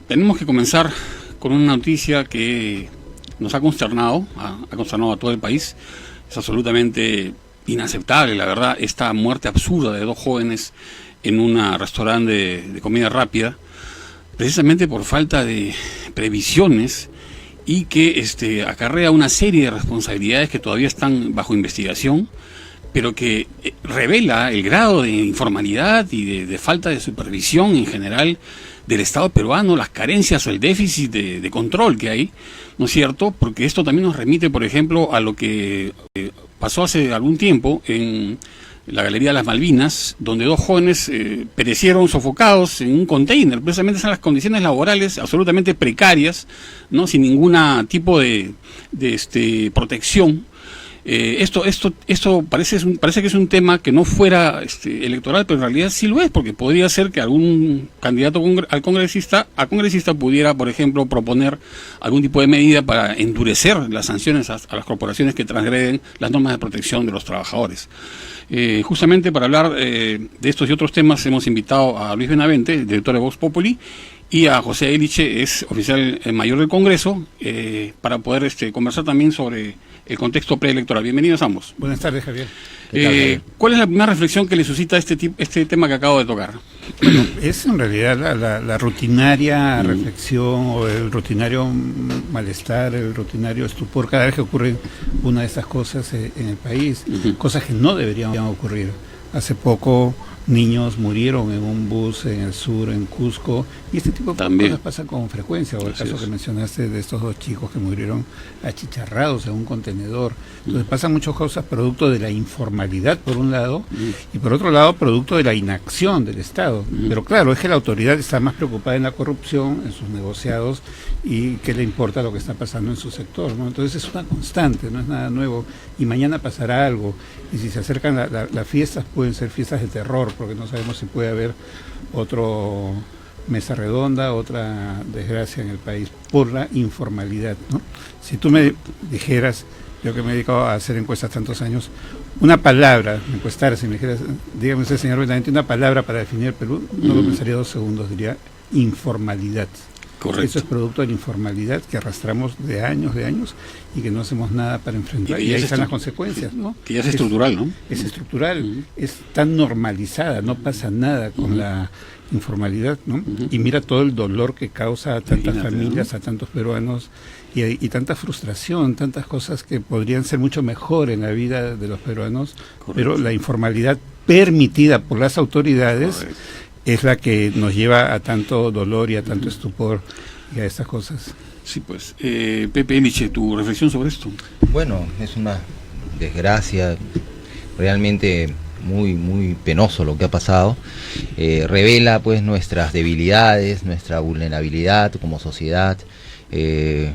Tenemos que comenzar con una noticia que nos ha consternado a todo el país. Es absolutamente inaceptable, la verdad, esta muerte absurda de dos jóvenes en un restaurante de comida rápida, precisamente por falta de previsiones, y que acarrea una serie de responsabilidades que todavía están bajo investigación, pero que revela el grado de informalidad y de falta de supervisión en general del Estado peruano, las carencias o el déficit de control que hay, ¿no es cierto? Porque esto también nos remite, por ejemplo, a lo que pasó hace algún tiempo en la Galería de las Malvinas, donde dos jóvenes perecieron sofocados en un container. Precisamente son las condiciones laborales absolutamente precarias, ¿no? Sin ningún tipo de protección. Esto parece que es un tema que no fuera electoral, pero en realidad sí lo es, porque podría ser que algún candidato a congresista pudiera, por ejemplo, proponer algún tipo de medida para endurecer las sanciones a las corporaciones que transgreden las normas de protección de los trabajadores. Justamente para hablar de estos y otros temas hemos invitado a Luis Benavente, director de Vox Populi, y a José Eliche, es oficial mayor del Congreso, para poder conversar también sobre el contexto preelectoral. Bienvenidos ambos. Buenas tardes, Javier. ¿Cuál es la primera reflexión que le suscita este tema que acabo de tocar? Bueno, es en realidad la rutinaria reflexión o el rutinario malestar, el rutinario estupor cada vez que ocurre una de estas cosas en el país, cosas que no deberían ocurrir. Hace poco niños murieron en un bus en el sur, en Cusco, y este tipo de cosas pasa con frecuencia. O el caso que mencionaste de estos dos chicos que murieron achicharrados en un contenedor. Entonces pasan muchas cosas producto de la informalidad por un lado, y por otro lado producto de la inacción del Estado. Pero claro, es que la autoridad está más preocupada en la corrupción, en sus negociados, y qué le importa lo que está pasando en su sector, ¿no? Entonces es una constante, no es nada nuevo, y mañana pasará algo, y si se acercan las fiestas, pueden ser fiestas de terror, porque no sabemos si puede haber otro mesa redonda, otra desgracia en el país por la informalidad, ¿no? Si tú me dijeras, yo que me he dedicado a hacer encuestas tantos años, una palabra, encuestar, si me dijeras, dígame usted, señor Benavente, una palabra para definir Perú, no lo pensaría 2 segundos, diría informalidad. Correcto. Eso es producto de la informalidad que arrastramos de años y que no hacemos nada para enfrentar, y ahí están las consecuencias, ¿no? Que ya es estructural, ¿no? Es estructural, es tan normalizada, no pasa nada con la informalidad, ¿no? Y mira todo el dolor que causa a tantas familias, a tantos peruanos, y tanta frustración, tantas cosas que podrían ser mucho mejor en la vida de los peruanos. Correcto. Pero la informalidad permitida por las autoridades es la que nos lleva a tanto dolor y a tanto estupor y a estas cosas. Sí, pues. Pepe Eliche, ¿tu reflexión sobre esto? Bueno, es una desgracia, realmente muy, muy penoso lo que ha pasado. Revela pues nuestras debilidades, nuestra vulnerabilidad como sociedad. El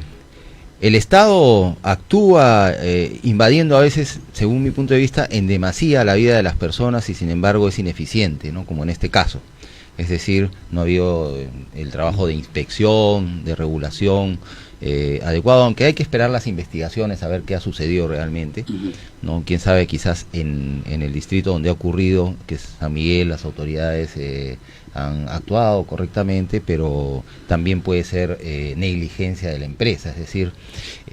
Estado actúa invadiendo a veces, según mi punto de vista, en demasía la vida de las personas, y sin embargo es ineficiente, ¿no? Como en este caso. Es decir, no ha habido el trabajo de inspección, de regulación adecuado, aunque hay que esperar las investigaciones a ver qué ha sucedido realmente, ¿no? Quién sabe, quizás en el distrito donde ha ocurrido, que es San Miguel, las autoridades han actuado correctamente, pero también puede ser negligencia de la empresa. Es decir,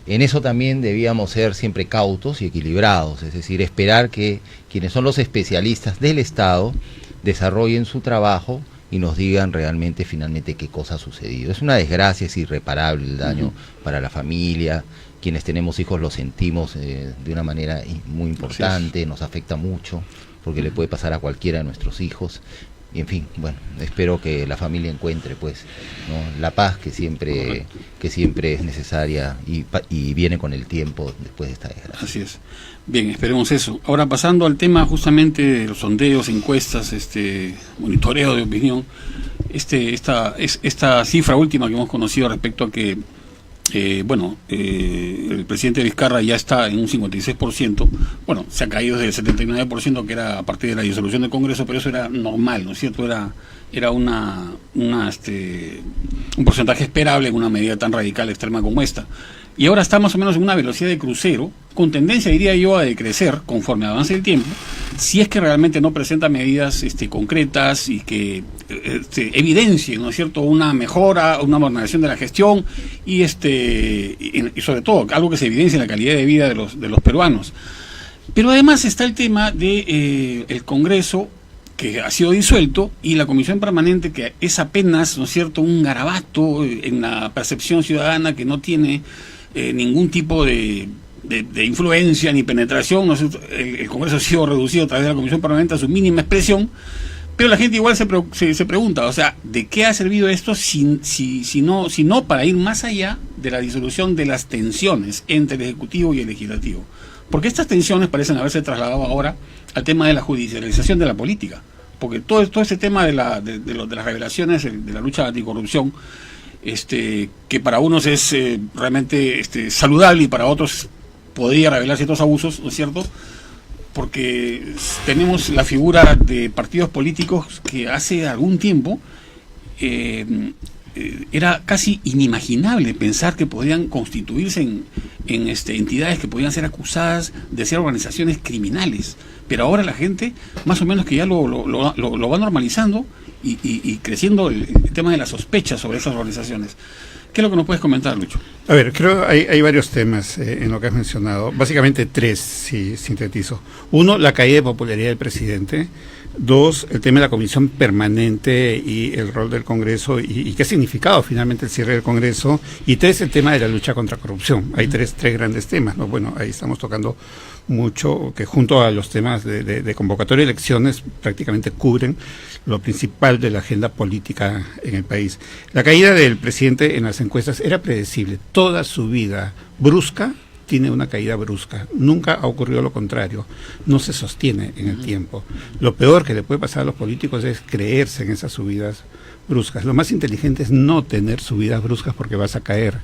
en eso también debíamos ser siempre cautos y equilibrados, es decir, esperar que quienes son los especialistas del Estado desarrollen su trabajo y nos digan realmente finalmente qué cosa ha sucedido. Es una desgracia, es irreparable el daño para la familia. Quienes tenemos hijos lo sentimos de una manera muy importante, nos afecta mucho, porque le puede pasar a cualquiera de nuestros hijos. Y en fin, bueno, espero que la familia encuentre pues, ¿no?, la paz que siempre es necesaria y viene con el tiempo después de esta desgracia. Así es. Bien, esperemos eso. Ahora, pasando al tema justamente de los sondeos, encuestas, monitoreo de opinión, esta cifra última que hemos conocido respecto a que el presidente Vizcarra ya está en un 56%, bueno, se ha caído desde el 79%, que era a partir de la disolución del Congreso, pero eso era normal, ¿no es cierto? Era un porcentaje esperable en una medida tan radical, extrema como esta. Y ahora está más o menos en una velocidad de crucero, con tendencia, diría yo, a decrecer conforme avance el tiempo, si es que realmente no presenta medidas concretas y que evidencien, ¿no es cierto?, una mejora, una modernización de la gestión y sobre todo algo que se evidencie en la calidad de vida de los peruanos. Pero además está el tema de el Congreso, que ha sido disuelto, y la Comisión Permanente, que es apenas, ¿no es cierto?, un garabato en la percepción ciudadana, que no tiene ningún tipo de influencia ni penetración, ¿no es cierto? El Congreso ha sido reducido a través de la Comisión Permanente a su mínima expresión, pero la gente igual se pregunta, o sea, ¿de qué ha servido esto si no para ir más allá de la disolución de las tensiones entre el Ejecutivo y el Legislativo? Porque estas tensiones parecen haberse trasladado ahora al tema de la judicialización de la política, porque todo ese tema de las revelaciones de la lucha anticorrupción, que para unos es realmente saludable y para otros podría revelar ciertos abusos, ¿no es cierto?, porque tenemos la figura de partidos políticos que hace algún tiempo era casi inimaginable pensar que podían constituirse en entidades que podían ser acusadas de ser organizaciones criminales, pero ahora la gente más o menos que ya lo va normalizando y creciendo el tema de la sospecha sobre esas organizaciones. ¿Qué es lo que nos puedes comentar, Lucho? A ver, creo que hay varios temas en lo que has mencionado, básicamente 3, si sintetizo. 1, la caída de popularidad del presidente. 2, el tema de la Comisión Permanente y el rol del Congreso y qué ha significado finalmente el cierre del Congreso. Y 3, el tema de la lucha contra corrupción. Hay tres grandes temas, ¿no? Bueno, ahí estamos tocando mucho, que junto a los temas de convocatoria de elecciones prácticamente cubren lo principal de la agenda política en el país. La caída del presidente en las encuestas era predecible. Toda su vida brusca tiene una caída brusca. Nunca ha ocurrido lo contrario. No se sostiene en el tiempo. Lo peor que le puede pasar a los políticos es creerse en esas subidas bruscas. Lo más inteligente es no tener subidas bruscas porque vas a caer.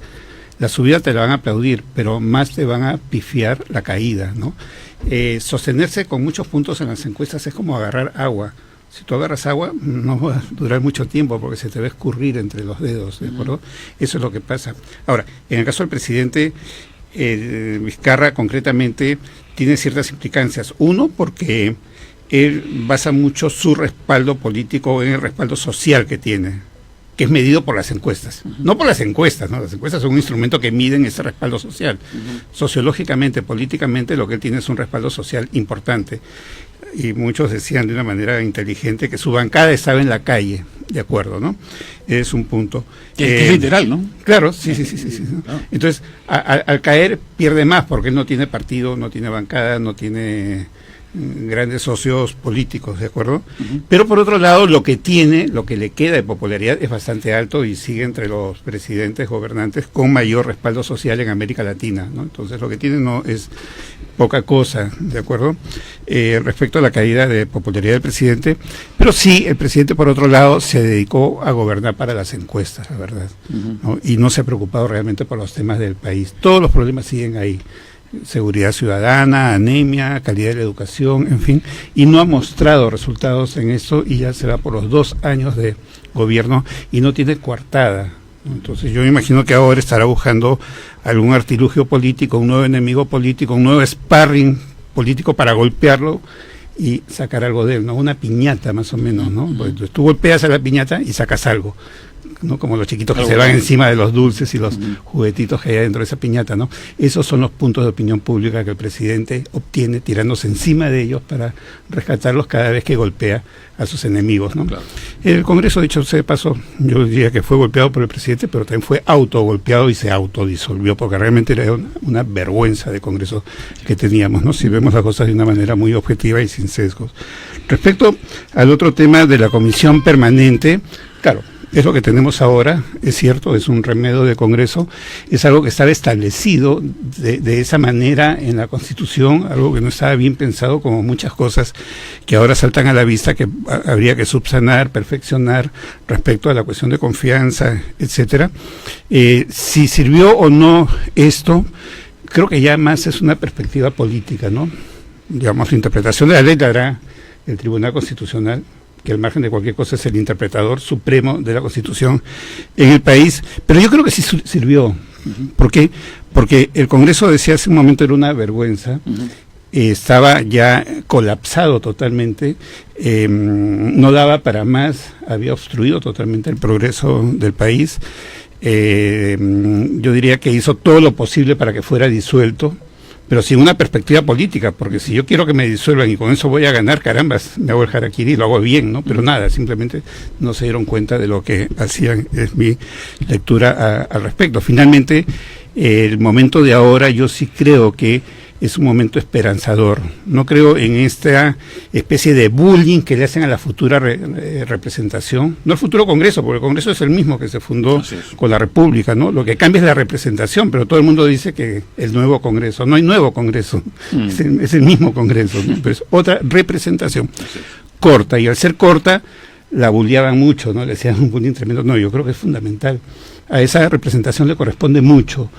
La subida te la van a aplaudir, pero más te van a pifiar la caída, ¿no? Sostenerse con muchos puntos en las encuestas es como agarrar agua. Si tú agarras agua, no va a durar mucho tiempo porque se te va a escurrir entre los dedos, ¿de acuerdo? Eso es lo que pasa. Ahora, en el caso del presidente Vizcarra, concretamente, tiene ciertas implicancias. 1, porque él basa mucho su respaldo político en el respaldo social que tiene, que es medido por las encuestas. No por las encuestas, ¿no? Las encuestas son un instrumento que miden ese respaldo social. Sociológicamente, políticamente, lo que él tiene es un respaldo social importante. Y muchos decían de una manera inteligente que su bancada estaba en la calle, de acuerdo, ¿no? Es un punto. Que es literal, ¿no? Claro, sí. ¿no? Claro. Entonces, al caer pierde más porque él no tiene partido, no tiene bancada, no tiene grandes socios políticos, ¿de acuerdo? Pero por otro lado, lo que le queda de popularidad es bastante alto y sigue entre los presidentes, gobernantes con mayor respaldo social en América Latina, ¿no? Entonces, lo que tiene no es poca cosa, ¿de acuerdo? Respecto a la caída de popularidad del presidente, pero sí, el presidente, por otro lado, se dedicó a gobernar para las encuestas, la verdad, ¿no? Y no se ha preocupado realmente por los temas del país. Todos los problemas siguen ahí. Seguridad ciudadana, anemia, calidad de la educación, en fin, y no ha mostrado resultados en eso y ya se va por los 2 años de gobierno y no tiene coartada. Entonces yo me imagino que ahora estará buscando algún artilugio político, un nuevo enemigo político, un nuevo sparring político para golpearlo y sacar algo de él, ¿no? Una piñata más o menos, ¿no? Pues tú golpeas a la piñata y sacas algo, ¿no? Como los chiquitos que se van encima de los dulces y los juguetitos que hay dentro de esa piñata, ¿no? Esos son los puntos de opinión pública que el presidente obtiene tirándose encima de ellos para rescatarlos cada vez que golpea a sus enemigos, ¿no? Claro. El Congreso, dicho sea de paso, yo diría que fue golpeado por el presidente, pero también fue autogolpeado y se autodisolvió, porque realmente era una vergüenza de Congreso que teníamos, ¿no? Si vemos las cosas de una manera muy objetiva y sin sesgos. Respecto al otro tema de la Comisión Permanente, claro, es lo que tenemos ahora, es cierto, es un remedio de Congreso, es algo que estaba establecido de esa manera en la Constitución, algo que no estaba bien pensado, como muchas cosas que ahora saltan a la vista, que habría que subsanar, perfeccionar respecto a la cuestión de confianza, etcétera. Si sirvió o no esto, creo que ya más es una perspectiva política, ¿no? Digamos, la interpretación de la ley la hará el Tribunal Constitucional, que al margen de cualquier cosa es el interpretador supremo de la Constitución en el país, pero yo creo que sí sirvió, ¿Por qué? Porque el Congreso, decía hace un momento, era una vergüenza. Estaba ya colapsado totalmente, no daba para más, había obstruido totalmente el progreso del país. Yo diría que hizo todo lo posible para que fuera disuelto, pero sin una perspectiva política, porque si yo quiero que me disuelvan y con eso voy a ganar, carambas, me hago el harakiri, lo hago bien, ¿no? Pero nada, simplemente no se dieron cuenta de lo que hacían, es mi lectura al respecto. Finalmente, el momento de ahora yo sí creo que es un momento esperanzador. No creo en esta especie de bullying que le hacen a la futura representación, no el futuro Congreso, porque el Congreso es el mismo que se fundó con la República, ¿no? Lo que cambia es la representación, pero todo el mundo dice que el nuevo Congreso, no hay nuevo Congreso, es el mismo Congreso, ¿no? Pero es otra representación corta, y al ser corta la bulleaban mucho, ¿no? Le decían un bullying tremendo. No, yo creo que es fundamental. A esa representación le corresponde mucho.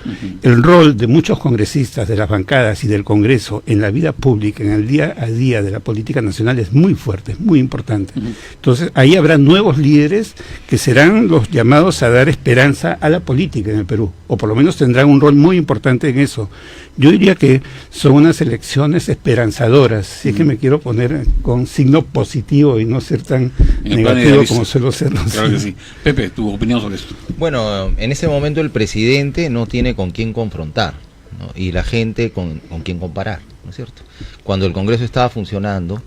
El rol de muchos congresistas, de las bancadas y del Congreso en la vida pública, en el día a día de la política nacional, es muy fuerte, es muy importante. Entonces, ahí habrá nuevos líderes que serán los llamados a dar esperanza a la política en el Perú, o por lo menos tendrán un rol muy importante en eso. Yo diría que son unas elecciones esperanzadoras, si es que me quiero poner con signo positivo y no ser tan negativo como suelo ser. Claro que sí. Pepe, tu opinión sobre esto. Bueno, en ese momento el presidente no tiene con quién confrontar, ¿no? Y la gente con quién comparar, ¿no es cierto? Cuando el Congreso estaba funcionando,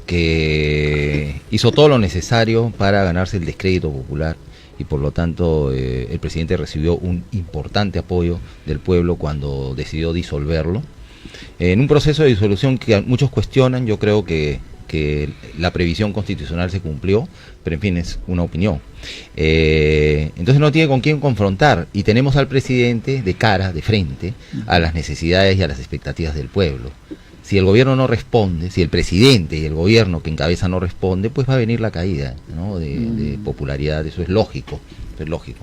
que hizo todo lo necesario para ganarse el descrédito popular, y por lo tanto el presidente recibió un importante apoyo del pueblo cuando decidió disolverlo. En un proceso de disolución que muchos cuestionan, yo creo que la previsión constitucional se cumplió, pero en fin, es una opinión. Entonces no tiene con quién confrontar, y tenemos al presidente de cara, de frente, a las necesidades y a las expectativas del pueblo. Si el gobierno no responde, si el presidente y el gobierno que encabeza no responde, pues va a venir la caída, ¿no? de popularidad. Eso es lógico, eso es lógico.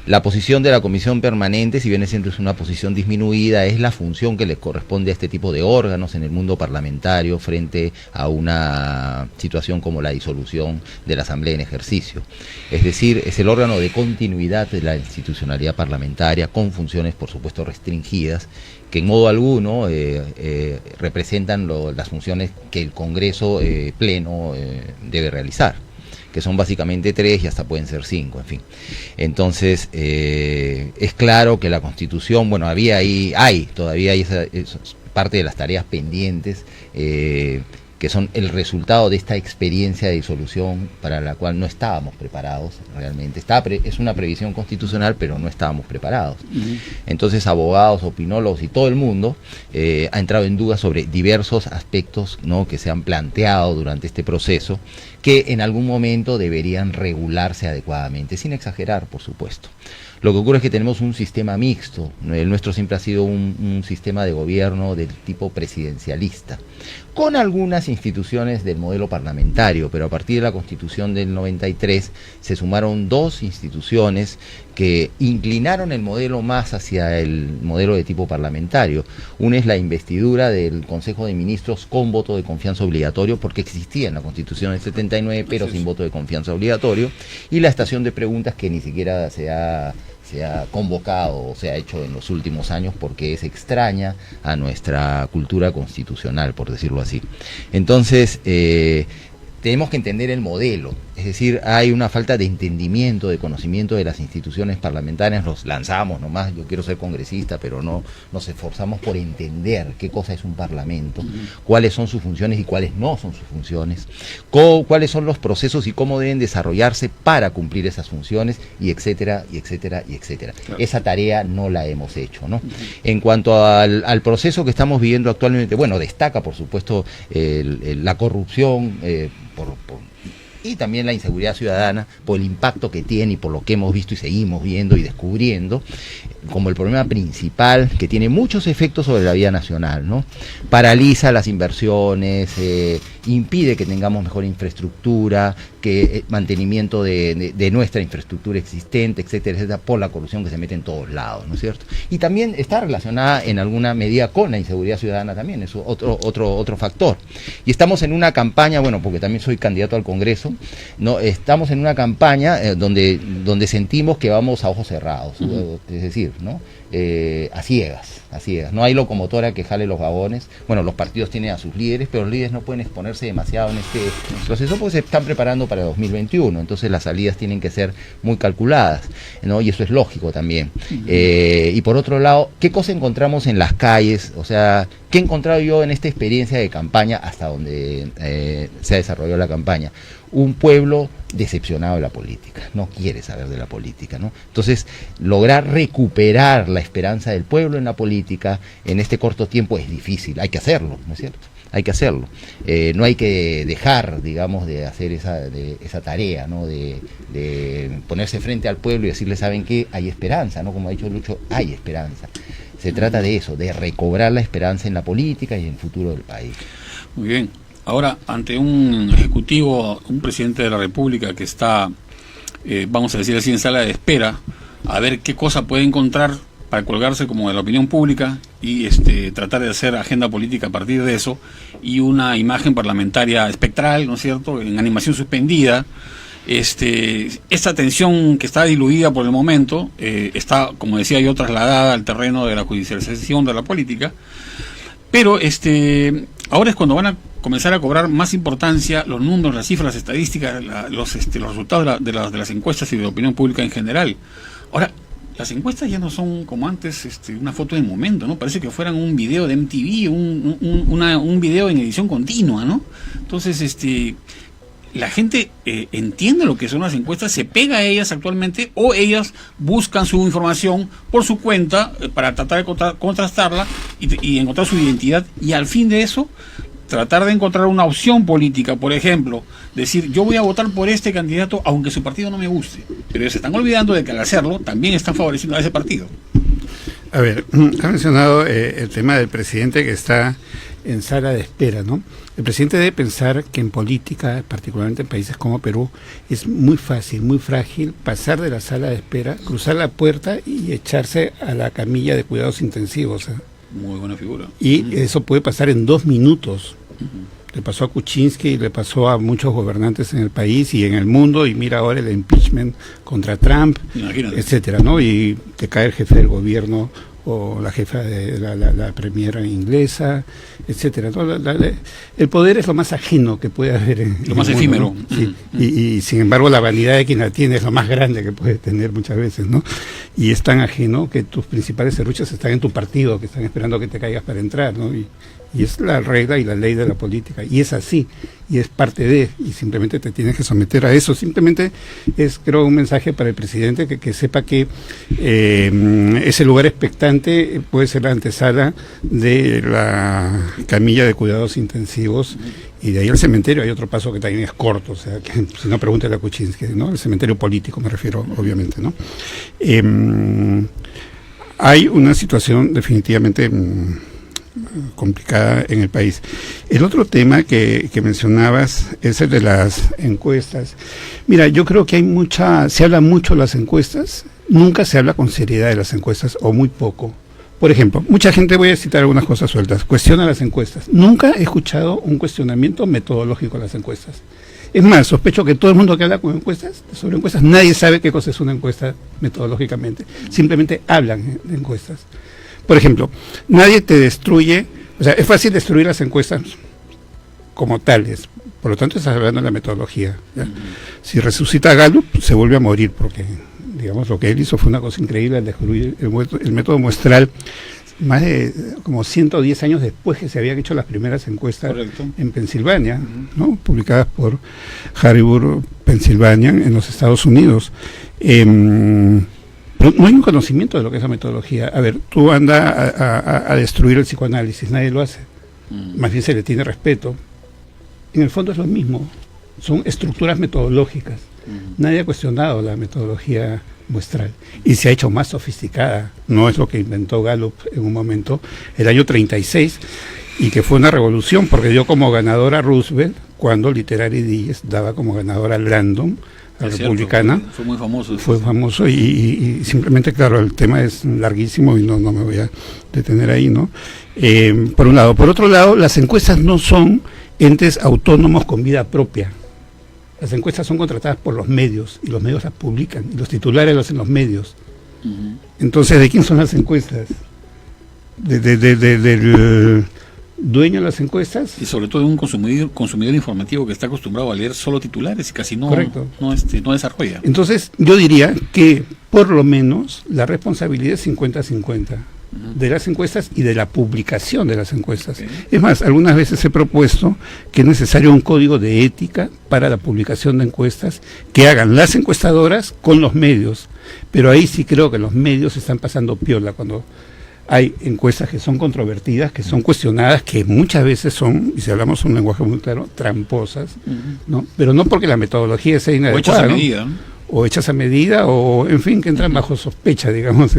La posición de la comisión permanente, si bien es una posición disminuida, es la función que le corresponde a este tipo de órganos en el mundo parlamentario frente a una situación como la disolución de la Asamblea en ejercicio. Es decir, es el órgano de continuidad de la institucionalidad parlamentaria, con funciones, por supuesto, restringidas, que en modo alguno representan las funciones que el Congreso pleno debe realizar, que son básicamente 3 y hasta pueden ser 5, en fin. Entonces, es claro que la Constitución, bueno, todavía hay parte de las tareas pendientes, que son el resultado de esta experiencia de disolución para la cual no estábamos preparados realmente. Es una previsión constitucional, pero no estábamos preparados. Entonces, abogados, opinólogos y todo el mundo ha entrado en duda sobre diversos aspectos, ¿no?, que se han planteado durante este proceso, que en algún momento deberían regularse adecuadamente, sin exagerar, por supuesto. Lo que ocurre es que tenemos un sistema mixto. El nuestro siempre ha sido un sistema de gobierno del tipo presidencialista, con algunas instituciones del modelo parlamentario, pero a partir de la Constitución del 93 se sumaron 2 instituciones que inclinaron el modelo más hacia el modelo de tipo parlamentario. Una es la investidura del Consejo de Ministros con voto de confianza obligatorio, porque existía en la Constitución del 79, pero sin voto de confianza obligatorio, y la estación de preguntas, que ni siquiera se ha convocado o se ha hecho en los últimos años, porque es extraña a nuestra cultura constitucional, por decirlo así. Entonces, tenemos que entender el modelo, es decir, hay una falta de entendimiento, de conocimiento de las instituciones parlamentarias. Nos lanzamos nomás, yo quiero ser congresista, pero no nos esforzamos por entender qué cosa es un parlamento, cuáles son sus funciones y cuáles no son sus funciones, cuáles son los procesos y cómo deben desarrollarse para cumplir esas funciones, y etcétera, y etcétera, y etcétera. Claro. Esa tarea no la hemos hecho, ¿no? En cuanto al proceso que estamos viviendo actualmente, bueno, destaca, por supuesto, la corrupción, y también la inseguridad ciudadana, por el impacto que tiene y por lo que hemos visto y seguimos viendo y descubriendo. como el problema principal que tiene muchos efectos sobre la vida nacional, ¿no? Paraliza las inversiones, impide que tengamos mejor infraestructura, que mantenimiento de nuestra infraestructura existente, etcétera, etcétera, por la corrupción que se mete en todos lados, ¿no es cierto? Y también está relacionada en alguna medida con la inseguridad ciudadana también, es otro factor. Y estamos en una campaña, bueno, porque también soy candidato al Congreso, ¿no? Estamos en una campaña donde sentimos que vamos a ojos cerrados, es decir, ¿no? A ciegas, no hay locomotora que jale los vagones. Bueno, los partidos tienen a sus líderes, pero los líderes no pueden exponerse demasiado en este proceso porque se están preparando para 2021, entonces las salidas tienen que ser muy calculadas, ¿no? Y eso es lógico también. Y por otro lado, ¿qué cosa encontramos en las calles? O sea, ¿qué he encontrado yo en esta experiencia de campaña hasta donde se ha desarrollado la campaña? Un pueblo decepcionado de la política, no quiere saber de la política, ¿no? Entonces, lograr recuperar la esperanza del pueblo en la política en este corto tiempo es difícil, hay que hacerlo, ¿no es cierto? Hay que hacerlo. No hay que dejar, digamos, de hacer esa tarea, ¿no? De ponerse frente al pueblo y decirle, ¿saben qué? Hay esperanza, ¿no? Como ha dicho Lucho, hay esperanza. Se trata de eso, de recobrar la esperanza en la política y en el futuro del país. Muy bien. Ahora, ante un ejecutivo, un presidente de la República que está, vamos a decir así, en sala de espera, a ver qué cosa puede encontrar para colgarse como de la opinión pública y tratar de hacer agenda política a partir de eso, y una imagen parlamentaria espectral, ¿no es cierto?, en animación suspendida. Esta tensión que está diluida por el momento está, como decía yo, trasladada al terreno de la judicialización de la política, pero ahora es cuando van a comenzar a cobrar más importancia los números, las cifras, las estadísticas, los resultados de las encuestas y de la opinión pública en general. Ahora, las encuestas ya no son como antes una foto del momento, ¿no? Parece que fueran un video de MTV, un video en edición continua, ¿no? Entonces, la gente entiende lo que son las encuestas, se pega a ellas actualmente, o ellas buscan su información por su cuenta para tratar de contrastarla y encontrar su identidad, y al fin de eso tratar de encontrar una opción política. Por ejemplo, decir, yo voy a votar por este candidato aunque su partido no me guste, pero se están olvidando de que al hacerlo también están favoreciendo a ese partido. A ver, ha mencionado el tema del presidente que está en sala de espera, ¿no? El presidente debe pensar que en política, particularmente en países como Perú, es muy fácil, muy frágil pasar de la sala de espera, cruzar la puerta y echarse a la camilla de cuidados intensivos. Muy buena figura. Y eso puede pasar en 2 minutos. Le pasó a Kuczynski, le pasó a muchos gobernantes en el país y en el mundo, y mira ahora el impeachment contra Trump, etcétera, ¿no? Y te cae el jefe del gobierno o la jefa de la premiera inglesa, etcétera. ¿No? El poder es lo más ajeno que puede haber lo más efímero, ¿no? Sí. Y sin embargo la vanidad de quien la tiene es lo más grande que puede tener muchas veces, ¿no? Y es tan ajeno que tus principales serruchas están en tu partido, que están esperando que te caigas para entrar, ¿no? Y es la regla y la ley de la política, y es así, y es parte de, y simplemente te tienes que someter a eso. Simplemente es, creo, un mensaje para el presidente que sepa que ese lugar expectante puede ser la antesala de la camilla de cuidados intensivos, y de ahí al cementerio hay otro paso que también es corto, o sea, que si no, pregúntale a Kuczynski, ¿no? El cementerio político me refiero, obviamente, ¿no? Hay una situación definitivamente complicada en el país. El otro tema que mencionabas es el de las encuestas. Mira, yo creo que se habla mucho de las encuestas, nunca se habla con seriedad de las encuestas, o muy poco. Por ejemplo, mucha gente, voy a citar algunas cosas sueltas, cuestiona las encuestas. Nunca he escuchado un cuestionamiento metodológico a las encuestas. Es más, sospecho que todo el mundo que habla sobre encuestas, nadie sabe qué cosa es una encuesta metodológicamente. Simplemente hablan de encuestas. Por ejemplo, nadie te destruye, o sea, es fácil destruir las encuestas como tales, por lo tanto estás hablando de la metodología, ¿ya? Si resucita Gallup, se vuelve a morir, porque, digamos, lo que él hizo fue una cosa increíble al descubrir el método muestral, más de como 110 años después que se habían hecho las primeras encuestas. Correcto. En Pensilvania, ¿no? Publicadas por Harrisburg, Pensilvania, en los Estados Unidos. Pero no hay un conocimiento de lo que es la metodología. A ver, tú andas a destruir el psicoanálisis, nadie lo hace. Más bien se le tiene respeto. En el fondo es lo mismo, son estructuras metodológicas. Nadie ha cuestionado la metodología muestral, y se ha hecho más sofisticada, no es lo que inventó Gallup en un momento, el año 36, y que fue una revolución, porque dio como ganadora a Roosevelt, cuando Literary Digest daba como ganadora a Landon, la republicana. Cierto, fue muy famoso. Fue famoso y simplemente, claro, el tema es larguísimo y no me voy a detener ahí, ¿no? Por un lado. Por otro lado, las encuestas no son entes autónomos con vida propia. Las encuestas son contratadas por los medios y los medios las publican y los titulares los hacen los medios. Uh-huh. Entonces, ¿de quién son las encuestas? Del dueño de las encuestas. Y sobre todo de un consumidor informativo que está acostumbrado a leer solo titulares y casi no desarrolla. Entonces, yo diría que por lo menos la responsabilidad es 50-50 de las encuestas y de la publicación de las encuestas. Okay. Es más, algunas veces he propuesto que es necesario un código de ética para la publicación de encuestas que hagan las encuestadoras con los medios, pero ahí sí creo que los medios están pasando piola cuando hay encuestas que son controvertidas, que son cuestionadas, que muchas veces son, y si hablamos un lenguaje muy claro, tramposas, ¿no? Pero no porque la metodología sea inadecuada, o hechas a medida, ¿no? O hechas a medida, o en fin, que entran bajo sospecha, digamos,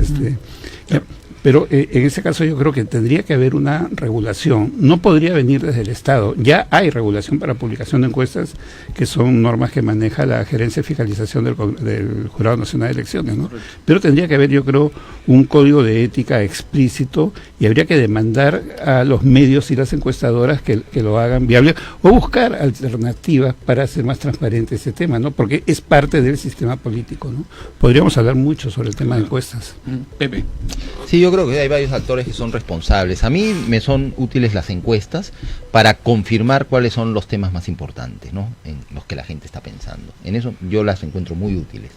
Claro. Pero en ese caso yo creo que tendría que haber una regulación, no podría venir desde el Estado, ya hay regulación para publicación de encuestas, que son normas que maneja la Gerencia de Fiscalización del Jurado Nacional de Elecciones, ¿no? Pero tendría que haber, yo creo, un código de ética explícito y habría que demandar a los medios y las encuestadoras que lo hagan viable o buscar alternativas para hacer más transparente ese tema, ¿no? Porque es parte del sistema político, ¿no? Podríamos hablar mucho sobre el tema de encuestas. Pepe. Sí, yo creo que hay varios actores que son responsables. A mí me son útiles las encuestas para confirmar cuáles son los temas más importantes, ¿no? En los que la gente está pensando. En eso yo las encuentro muy útiles.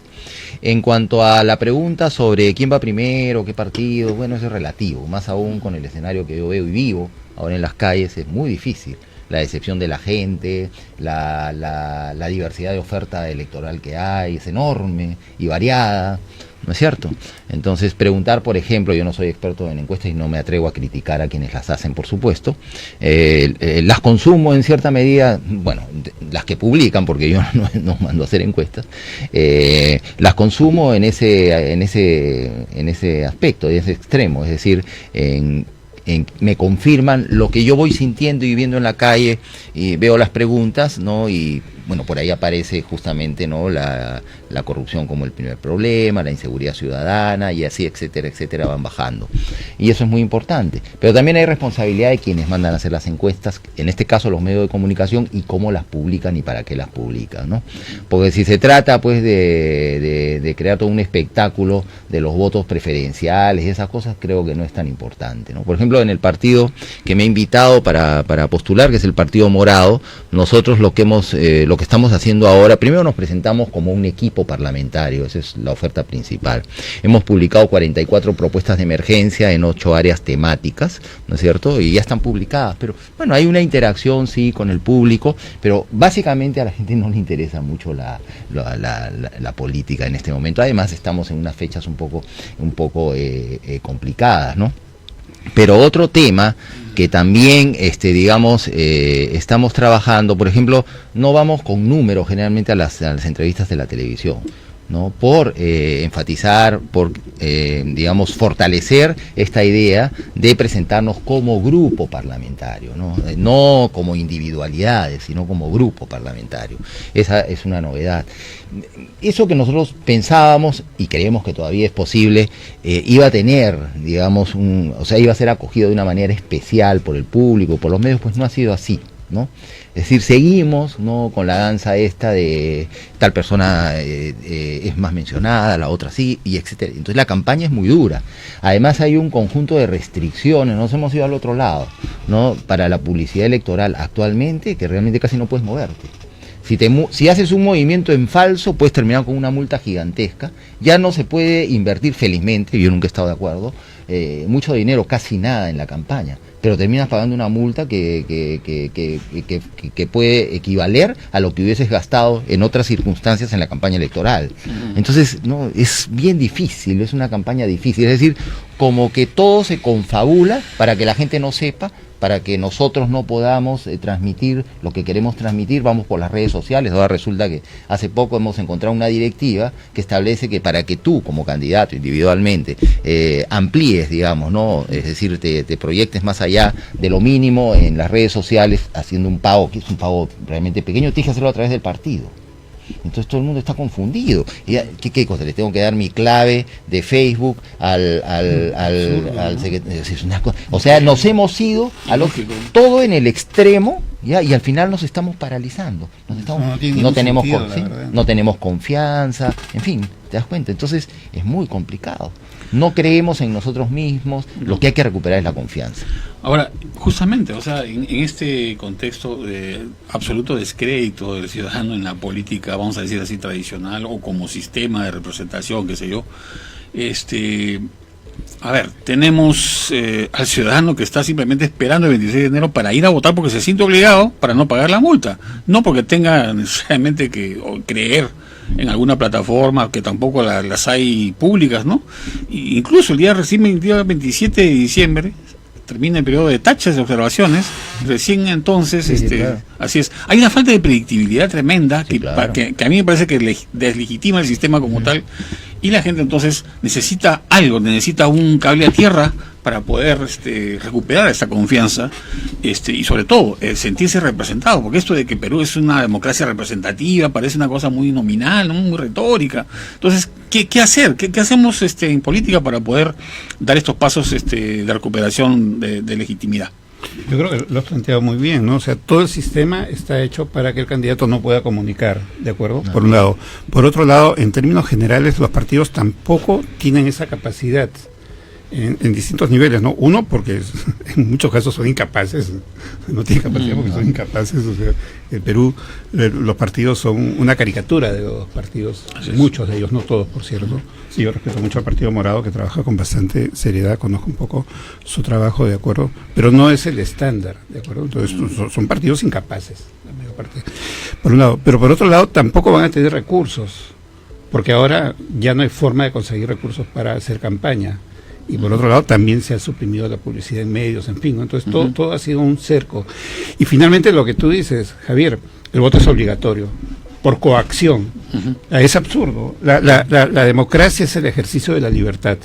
En cuanto a la pregunta sobre quién va primero, qué partido, bueno, eso es relativo, más aún con el escenario que yo veo y vivo ahora en las calles, es muy difícil. La decepción de la gente, la diversidad de oferta electoral que hay, es enorme y variada, ¿no es cierto? Entonces, preguntar, por ejemplo, yo no soy experto en encuestas y no me atrevo a criticar a quienes las hacen, por supuesto, las consumo en cierta medida, bueno, las que publican, porque yo no mando a hacer encuestas, las consumo en ese aspecto, en ese extremo, es decir, me confirman lo que yo voy sintiendo y viviendo en la calle, y veo las preguntas, ¿no? Y bueno, por ahí aparece justamente, ¿no?, la corrupción como el primer problema, la inseguridad ciudadana y así, etcétera, etcétera, van bajando. Y eso es muy importante. Pero también hay responsabilidad de quienes mandan a hacer las encuestas, en este caso los medios de comunicación, y cómo las publican y para qué las publican, ¿no? Porque si se trata, pues, de crear todo un espectáculo de los votos preferenciales y esas cosas, creo que no es tan importante, ¿no? Por ejemplo, en el partido que me ha invitado para postular, que es el Partido Morado, nosotros lo que estamos haciendo ahora, primero nos presentamos como un equipo parlamentario, esa es la oferta principal. Hemos publicado 44 propuestas de emergencia en 8 áreas temáticas, ¿no es cierto? Y ya están publicadas, pero bueno, hay una interacción, sí, con el público, pero básicamente a la gente no le interesa mucho la política en este momento. Además, estamos en unas fechas un poco complicadas, ¿no? Pero otro tema que también, estamos trabajando, por ejemplo, no vamos con números generalmente a las entrevistas de la televisión, ¿no? Por enfatizar, por fortalecer esta idea de presentarnos como grupo parlamentario, no como individualidades, sino como grupo parlamentario. Esa es una novedad. Eso que nosotros pensábamos y creemos que todavía es posible, iba a tener, iba a ser acogido de una manera especial por el público, por los medios, pues no ha sido así, ¿no? Es decir, seguimos, ¿no?, con la danza esta de tal persona es más mencionada, la otra sí, y etcétera. Entonces la campaña es muy dura. Además hay un conjunto de restricciones, nos hemos ido al otro lado, ¿no?, para la publicidad electoral actualmente, que realmente casi no puedes moverte. Si haces un movimiento en falso, puedes terminar con una multa gigantesca. Ya no se puede invertir, felizmente, yo nunca he estado de acuerdo, mucho dinero, casi nada en la campaña, pero terminas pagando una multa que puede equivaler a lo que hubieses gastado en otras circunstancias en la campaña electoral. Entonces, no, es bien difícil, es una campaña difícil. Es decir, como que todo se confabula para que la gente no sepa, para que nosotros no podamos transmitir lo que queremos transmitir. Vamos por las redes sociales. Ahora resulta que hace poco hemos encontrado una directiva que establece que para que tú, como candidato individualmente, amplíes, digamos, ¿no? Es decir, te proyectes más allá de lo mínimo en las redes sociales, haciendo un pago, que es un pago realmente pequeño, tienes que hacerlo a través del partido. Entonces todo el mundo está confundido. ¿Qué cosa? ¿Le tengo que dar mi clave de Facebook al secretario? O sea, nos hemos ido a todo en el extremo, ¿ya? Y al final nos estamos paralizando. No tenemos confianza, en fin, ¿te das cuenta? Entonces es muy complicado. No creemos en nosotros mismos, lo que hay que recuperar es la confianza. Ahora, justamente, o sea, en este contexto de absoluto descrédito del ciudadano en la política, vamos a decir así, tradicional, o como sistema de representación, qué sé yo, a ver, tenemos al ciudadano que está simplemente esperando el 26 de enero para ir a votar porque se siente obligado para no pagar la multa, no porque tenga necesariamente que creer en alguna plataforma, que tampoco las hay públicas, ¿no? Incluso el día 27 de diciembre termina el periodo de tachas de observaciones, recién entonces, claro. Así es, hay una falta de predictibilidad tremenda, sí, claro, que a mí me parece que deslegitima el sistema como tal, y la gente entonces necesita algo, necesita un cable a tierra para poder recuperar esta confianza, y sobre todo sentirse representado, porque esto de que Perú es una democracia representativa parece una cosa muy nominal, ¿no? Muy retórica. Entonces, ¿qué hacer? ¿Qué hacemos en política para poder dar estos pasos de recuperación de legitimidad? Yo creo que lo has planteado muy bien, ¿no? O sea, todo el sistema está hecho para que el candidato no pueda comunicar, ¿de acuerdo? Por un lado. Por otro lado, en términos generales, los partidos tampoco tienen esa capacidad en distintos niveles, ¿no? Uno, porque en muchos casos son incapaces, no tienen capacidad porque son incapaces. O sea, en Perú los partidos son una caricatura de los partidos, muchos de ellos, no todos, por cierto. Sí, yo respeto mucho al Partido Morado, que trabaja con bastante seriedad, conozco un poco su trabajo, ¿de acuerdo? Pero no es el estándar, ¿de acuerdo? Entonces son partidos incapaces, la mayor parte, por un lado. Pero por otro lado, tampoco van a tener recursos, porque ahora ya no hay forma de conseguir recursos para hacer campaña. Y por otro lado también se ha suprimido la publicidad en medios, en fin, ¿no? Entonces todo ha sido un cerco. Y finalmente lo que tú dices, Javier, el voto es obligatorio, por coacción. Es absurdo. La democracia es el ejercicio de la libertad.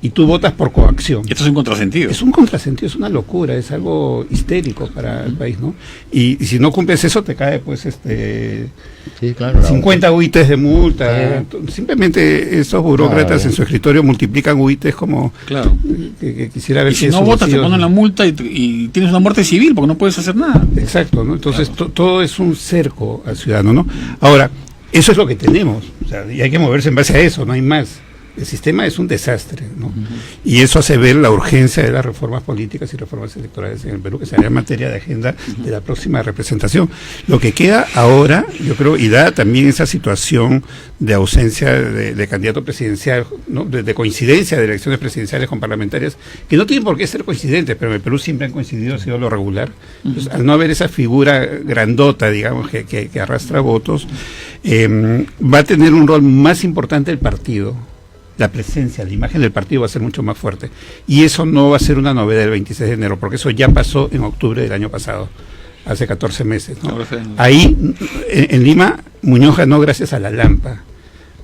Y tú votas por coacción. Esto es un contrasentido. Es un contrasentido, es una locura, es algo histérico para el país, ¿no? Y si no cumples eso, te cae, pues, sí, claro, 50 UITs de multa. Simplemente esos burócratas en su escritorio multiplican UITs como... Claro. Que quisiera ver y si no votas, te ponen la multa y tienes una muerte civil porque no puedes hacer nada. Exacto, ¿no? Entonces, claro, todo es un cerco al ciudadano, ¿no? Ahora, eso es lo que tenemos, o sea, y hay que moverse en base a eso, no hay más. El sistema es un desastre, ¿no? Y eso hace ver la urgencia de las reformas políticas y reformas electorales en el Perú, que será materia de agenda de la próxima representación. Lo que queda ahora, yo creo, y da también esa situación de ausencia de candidato presidencial, ¿no? De coincidencia de elecciones presidenciales con parlamentarias, que no tienen por qué ser coincidentes, pero en el Perú siempre han coincidido, ha sido lo regular. Entonces, al no haber esa figura grandota, digamos, que arrastra votos, va a tener un rol más importante el partido. La presencia, la imagen del partido va a ser mucho más fuerte. Y eso no va a ser una novedad del 26 de enero, porque eso ya pasó en octubre del año pasado, hace 14 meses, ¿no? Ahí, en Lima, Muñoz ganó gracias a la Lampa.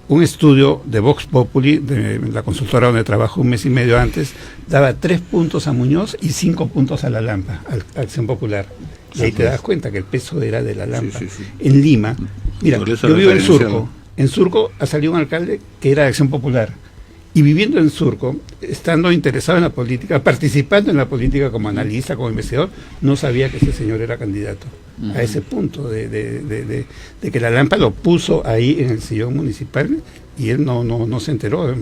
Un estudio de Vox Populi, de la consultora donde trabajo un mes y medio antes, daba 3 puntos a Muñoz y 5 puntos a la Lampa, a Acción Popular. Y ahí te das cuenta que el peso era de la Lampa. Sí. En Lima, mira, yo vivo en Surco. En Surco ha salido un alcalde que era de Acción Popular. Y viviendo en Surco, estando interesado en la política, participando en la política como analista, como investigador, no sabía que ese señor era candidato. A ese punto de que la Lampa lo puso ahí en el sillón municipal y él no se enteró.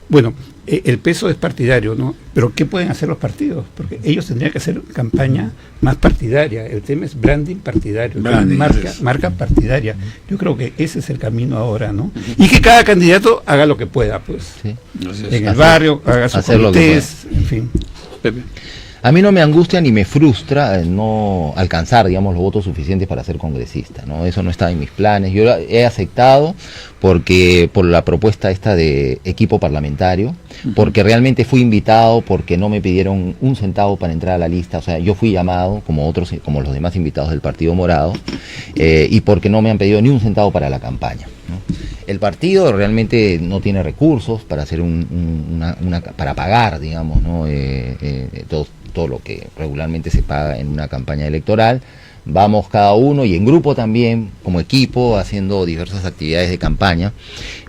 Bueno, el peso es partidario, ¿no? Pero ¿qué pueden hacer los partidos? Porque ellos tendrían que hacer campaña más partidaria. El tema es branding partidario, marca partidaria. Yo creo que ese es el camino ahora, ¿no? Y que cada candidato haga lo que pueda, pues. Sí. En el barrio, haga sus comités, en fin. Pepe. A mí no me angustia ni me frustra no alcanzar, digamos, los votos suficientes para ser congresista, ¿no? Eso no está en mis planes. Yo he aceptado porque por la propuesta esta de equipo parlamentario, porque realmente fui invitado, porque no me pidieron un centavo para entrar a la lista, o sea, yo fui llamado como como los demás invitados del Partido Morado, y porque no me han pedido ni un centavo para la campaña, ¿no? El partido realmente no tiene recursos para hacer para pagar, digamos, ¿no? Todo lo que regularmente se paga en una campaña electoral. Vamos cada uno y en grupo también, como equipo, haciendo diversas actividades de campaña,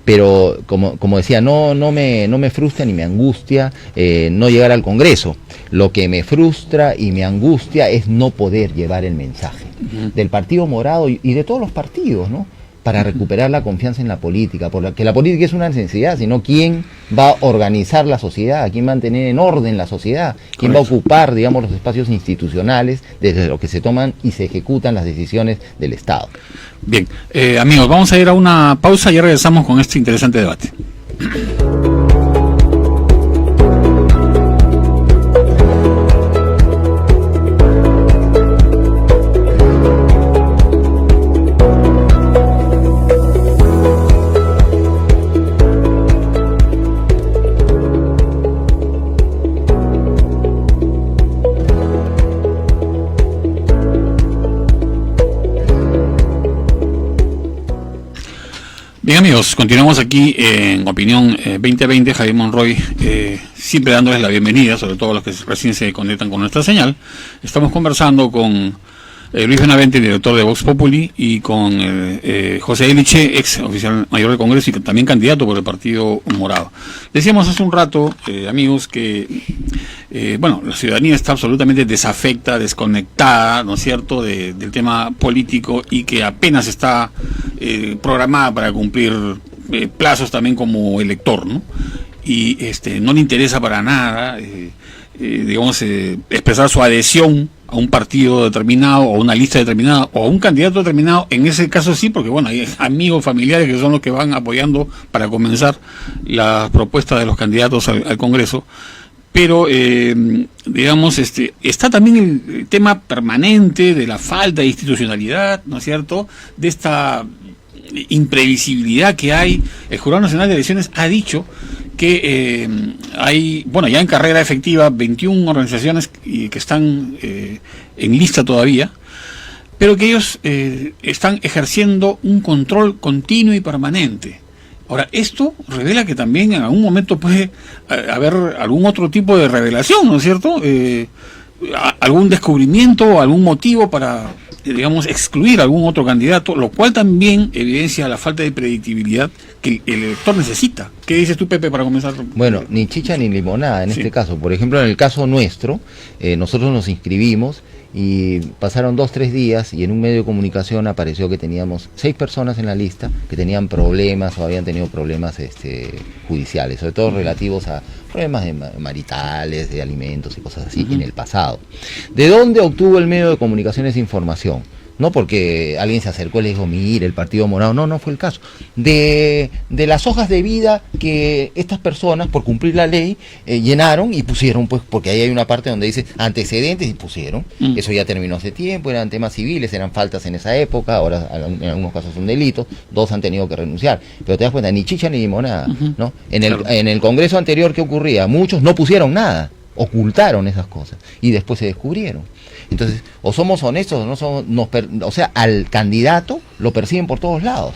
pero como decía, no me frustra ni me angustia no llegar al Congreso. Lo que me frustra y me angustia es no poder llevar el mensaje del Partido Morado y de todos los partidos, ¿no? Para recuperar la confianza en la política, porque la política es una necesidad, sino quién va a organizar la sociedad, quién va a mantener en orden la sociedad, quién va a ocupar, digamos, los espacios institucionales desde los que se toman y se ejecutan las decisiones del Estado. Bien, amigos, vamos a ir a una pausa y regresamos con este interesante debate. Bien, amigos, continuamos aquí en Opinión 2020, Javier Monroy, siempre dándoles la bienvenida, sobre todo a los que recién se conectan con nuestra señal. Estamos conversando con Luis Benavente, director de Vox Populi, y con José Eliche, ex oficial mayor del Congreso y también candidato por el Partido Morado. Decíamos hace un rato, amigos, que la ciudadanía está absolutamente desafecta, desconectada, ¿no es cierto?, del tema político, y que apenas está programada para cumplir plazos también como elector, ¿no? Y no le interesa para nada, expresar su adhesión a un partido determinado, o a una lista determinada, o a un candidato determinado. En ese caso sí, porque hay amigos, familiares que son los que van apoyando para comenzar las propuestas de los candidatos al Congreso. Pero, está también el tema permanente de la falta de institucionalidad, ¿no es cierto?, de esta imprevisibilidad que hay. El Jurado Nacional de Elecciones ha dicho que hay, ya en carrera efectiva, 21 organizaciones que están en lista todavía, pero que ellos están ejerciendo un control continuo y permanente. Ahora, esto revela que también en algún momento puede haber algún otro tipo de revelación, ¿no es cierto? Algún descubrimiento, algún motivo para, excluir a algún otro candidato, lo cual también evidencia la falta de predictibilidad que el elector necesita. ¿Qué dices tú, Pepe, para comenzar? Bueno, ni chicha ni limonada en este caso. Por ejemplo, en el caso nuestro, nosotros nos inscribimos y pasaron 2-3 días y en un medio de comunicación apareció que teníamos 6 personas en la lista que tenían problemas o habían tenido problemas judiciales, sobre todo relativos a problemas maritales, de alimentos y cosas así en el pasado. ¿De dónde obtuvo el medio de comunicación esa información? No porque alguien se acercó y le dijo, mire, el Partido Morado, no fue el caso. De las hojas de vida que estas personas, por cumplir la ley, llenaron y pusieron, pues, porque ahí hay una parte donde dice antecedentes y pusieron. Eso ya terminó hace tiempo, eran temas civiles, eran faltas en esa época, ahora en algunos casos son delitos, 2 han tenido que renunciar. Pero te das cuenta, ni chicha ni limonada, ¿no? En el Congreso anterior, ¿qué ocurría? Muchos no pusieron nada, ocultaron esas cosas y después se descubrieron. Entonces, o somos honestos o no somos, o sea, al candidato lo persiguen por todos lados.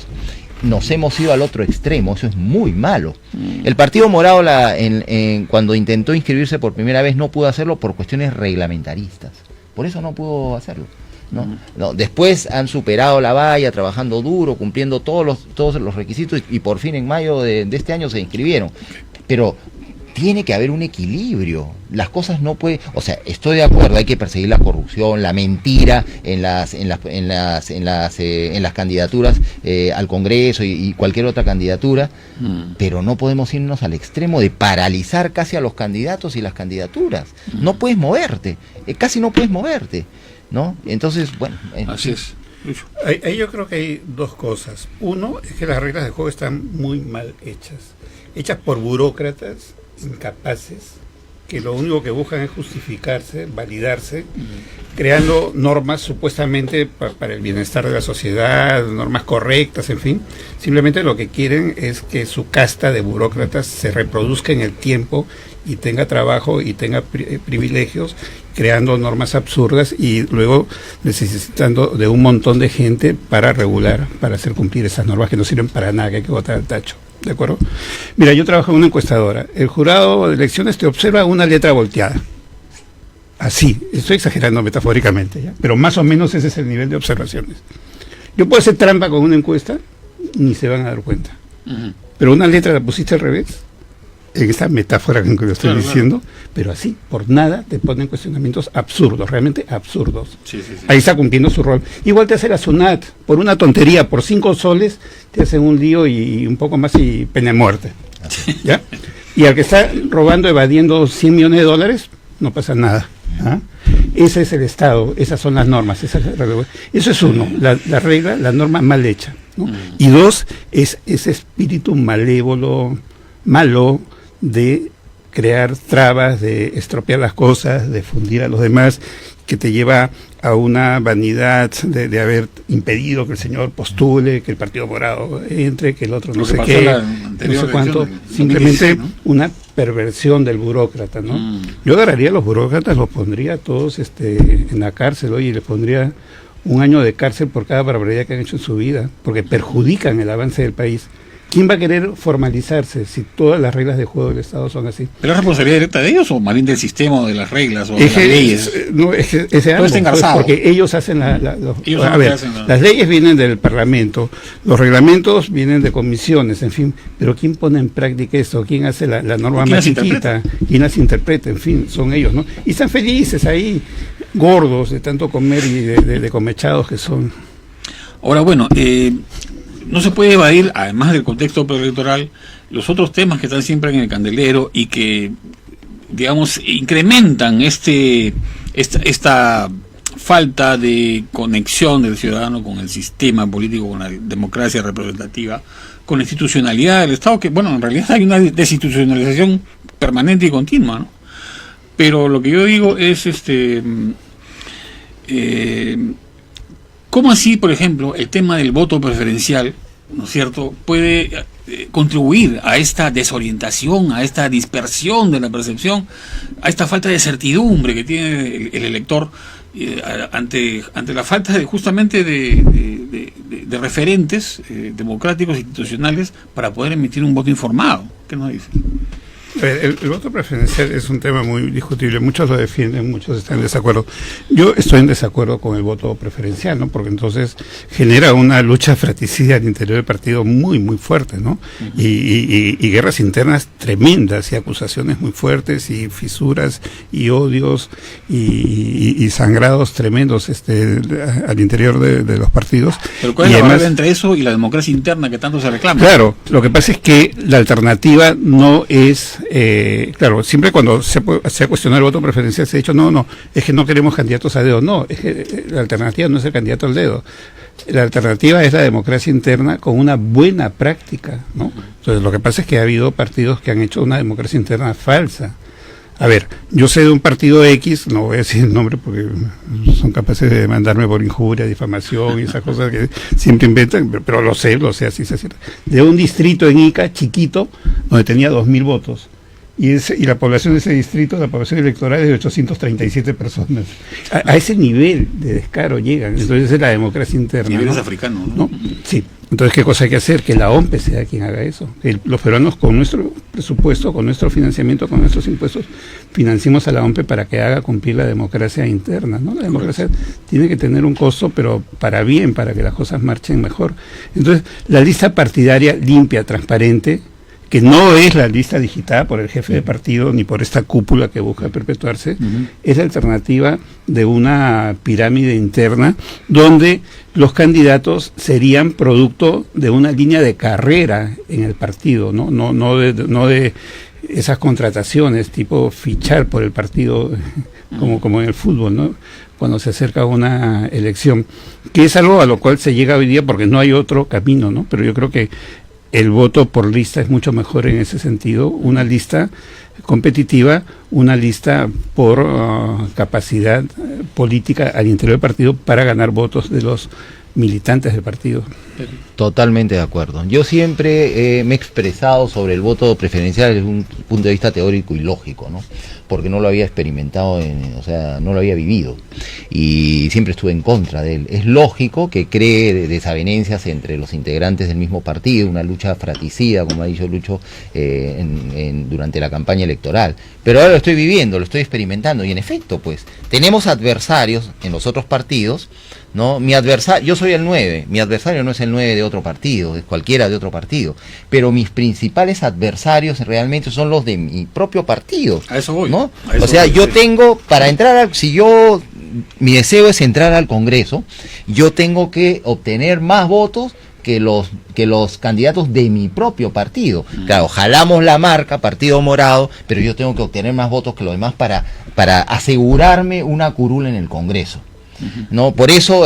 Nos hemos ido al otro extremo, eso es muy malo. El Partido Morado cuando intentó inscribirse por primera vez no pudo hacerlo por cuestiones reglamentaristas. Por eso no pudo hacerlo. No, después han superado la valla, trabajando duro, cumpliendo todos los requisitos y por fin en mayo de este año se inscribieron. Pero tiene que haber un equilibrio. Las cosas no pueden, o sea, estoy de acuerdo, hay que perseguir la corrupción, la mentira en las candidaturas al Congreso y cualquier otra candidatura, pero no podemos irnos al extremo de paralizar casi a los candidatos y las candidaturas. No puedes moverte, casi no puedes moverte, ¿no? Entonces, bueno, así es. Ahí yo creo que hay 2 cosas. Uno es que las reglas de juego están muy mal hechas por burócratas incapaces que lo único que buscan es justificarse, validarse, creando normas supuestamente para el bienestar de la sociedad, normas correctas, en fin. Simplemente lo que quieren es que su casta de burócratas se reproduzca en el tiempo y tenga trabajo y tenga privilegios, creando normas absurdas y luego necesitando de un montón de gente para regular, para hacer cumplir esas normas que no sirven para nada, que hay que botar al tacho. ¿De acuerdo? Mira, yo trabajo en una encuestadora. El jurado de elecciones te observa una letra volteada. Así, estoy exagerando metafóricamente, ¿ya? Pero más o menos ese es el nivel de observaciones. Yo puedo hacer trampa con una encuesta, ni se van a dar cuenta. Pero una letra la pusiste al revés, en esa metáfora que lo estoy diciendo, pero así, por nada, te ponen cuestionamientos absurdos, realmente absurdos. Sí. Ahí está cumpliendo su rol. Igual te hace la SUNAT, por una tontería, por 5 soles, te hacen un lío y un poco más y pena de muerte. ¿Ya? Y al que está robando, evadiendo $100 millones, no pasa nada. ¿Ah? Ese es el Estado, esas son las normas. Eso es uno, la regla, la norma mal hecha, ¿no? Y dos, es ese espíritu malévolo, malo, de crear trabas, de estropear las cosas, de fundir a los demás, que te lleva a una vanidad de haber impedido que el señor postule, que el Partido Morado entre, que el otro no sé qué, no sé cuánto, simplemente una perversión del burócrata, ¿no? Yo agarraría a los burócratas, los pondría todos en la cárcel, oye, y les pondría 1 año de cárcel por cada barbaridad que han hecho en su vida, porque perjudican el avance del país. ¿Quién va a querer formalizarse si todas las reglas de juego del Estado son así? ¿Pero es responsabilidad directa de ellos o más bien del sistema o de las reglas o de las leyes? No, es que ese todo está engarzado. Porque ellos hacen las leyes vienen del Parlamento, los reglamentos vienen de comisiones, en fin, pero ¿quién pone en práctica esto? ¿Quién hace la norma más chiquita? ¿Quién las interpreta? En fin, son ellos, ¿no? Y están felices ahí, gordos de tanto comer y de comechados que son. Ahora, bueno, no se puede evadir, además del contexto preelectoral, los otros temas que están siempre en el candelero y que, digamos, incrementan esta falta de conexión del ciudadano con el sistema político, con la democracia representativa, con la institucionalidad del Estado, que, bueno, en realidad hay una desinstitucionalización permanente y continua, ¿no? Pero lo que yo digo es, ¿cómo así, por ejemplo, el tema del voto preferencial, ¿no es cierto?, puede contribuir a esta desorientación, a esta dispersión de la percepción, a esta falta de certidumbre que tiene el elector ante la falta justamente de referentes democráticos e institucionales para poder emitir un voto informado? ¿Qué nos dice? El voto preferencial es un tema muy discutible, muchos lo defienden, muchos están en desacuerdo. Yo estoy en desacuerdo con el voto preferencial, ¿no? Porque entonces genera una lucha fratricida al interior del partido muy, muy fuerte, ¿no? Y guerras internas tremendas y acusaciones muy fuertes y fisuras y odios y sangrados tremendos al interior de los partidos. ¿Pero cuál es la barrera entre eso y la democracia interna que tanto se reclama? Claro, lo que pasa es que la alternativa no es... claro, siempre cuando se ha cuestionado el voto preferencial se ha dicho, no, es que no queremos candidatos a dedo. No, es que la alternativa no es el candidato al dedo. La alternativa es la democracia interna con una buena práctica, ¿no? Entonces, lo que pasa es que ha habido partidos que han hecho una democracia interna falsa. A ver, yo sé de un partido X, no voy a decir el nombre porque son capaces de demandarme por injuria, difamación y esas cosas que siempre inventan, pero lo sé, así se cierra. De un distrito en Ica, chiquito, donde tenía 2.000 votos. Y la población de ese distrito, la población electoral es de 837 personas. A ese nivel de descaro llegan. Entonces esa es la democracia interna. Niveles africanos, ¿no? Sí. Entonces, ¿qué cosa hay que hacer? Que la OMPE sea quien haga eso. Los peruanos, con nuestro presupuesto, con nuestro financiamiento, con nuestros impuestos, financiamos a la OMPE para que haga cumplir la democracia interna, ¿no? La democracia tiene que tener un costo, pero para bien, para que las cosas marchen mejor. Entonces, la lista partidaria limpia, transparente, que no es la lista digitada por el jefe de partido ni por esta cúpula que busca perpetuarse, es la alternativa de una pirámide interna donde los candidatos serían producto de una línea de carrera en el partido, no de esas contrataciones tipo fichar por el partido como en el fútbol, ¿no? Cuando se acerca una elección, que es algo a lo cual se llega hoy día porque no hay otro camino, ¿no? Pero yo creo que el voto por lista es mucho mejor en ese sentido, una lista competitiva, una lista por capacidad política al interior del partido para ganar votos de los militantes del partido. Totalmente de acuerdo. Yo siempre me he expresado sobre el voto preferencial desde un punto de vista teórico y lógico, ¿no? Porque no lo había experimentado, o sea, no lo había vivido y siempre estuve en contra de él. Es lógico que cree desavenencias entre los integrantes del mismo partido, una lucha fratricida, como ha dicho Lucho, durante la campaña electoral. Pero ahora lo estoy viviendo, lo estoy experimentando y en efecto, pues, tenemos adversarios en los otros partidos, ¿no? Yo soy el 9, mi adversario no es el 9 de otro partido, es cualquiera de otro partido, pero mis principales adversarios realmente son los de mi propio partido. A eso voy. ¿No? O sea, yo tengo, para entrar, mi deseo es entrar al Congreso, yo tengo que obtener más votos que los candidatos de mi propio partido. Claro, jalamos la marca Partido Morado, pero yo tengo que obtener más votos que los demás para asegurarme una curul en el Congreso. ¿No? Por eso,